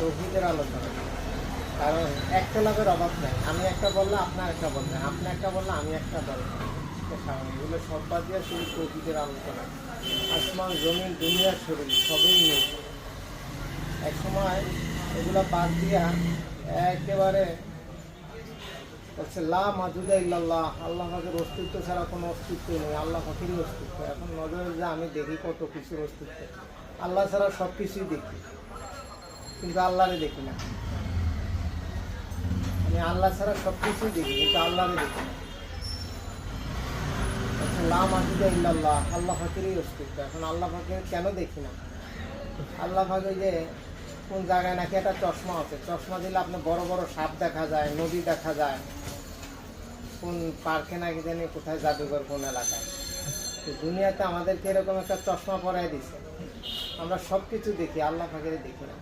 তৌহিদের আলোচনা। কারণ একটা লাভের অভাব নাই। আমি একটা বললে আপনার একটা বলবেন, আপনি একটা বললে আমি একটা বলবো। এগুলো সব বাদ দিয়ে শুধু তৌহিদের আলোচনা। আসমান জমিন দুনিয়ার শরীর সবই নেই। এক সময় এগুলো বাদ দিয়া একেবারে বলছে লা মাদুদা ইল্লাল্লাহ, আল্লাহ পাকের অস্তিত্ব ছাড়া কোনো অস্তিত্ব নেই, আল্লাহ পাকেরই অস্তিত্ব। এখন নজরে যে আমি দেখি কত কিছুর অস্তিত্ব, আল্লাহ ছাড়া সব কিছুই দেখি, কিন্তু আল্লাহরে দেখি না। আমি আল্লাহ ছাড়া সব কিছুই দেখি, কিন্তু আল্লাহরে দেখি না। লা মাদুদা ইল্লাল্লাহ, আল্লাহ পাকেরই অস্তিত্ব। এখন আল্লাহ পাকে কেন দেখি না? আল্লাহ পাকে যে কোন জায়গায় নাকি একটা চশমা আছে, চশমা দিলে আপনি বড় বড় সাপ দেখা যায়, নদী দেখা যায়। কোন পার্কে নাকি জানি কোথায় জাদুঘর কোন এলাকায়। তো দুনিয়াতে আমাদেরকে এরকম একটা চশমা পরাই দিচ্ছে, আমরা সব কিছু দেখি, আল্লাহ পাকের দেখি না।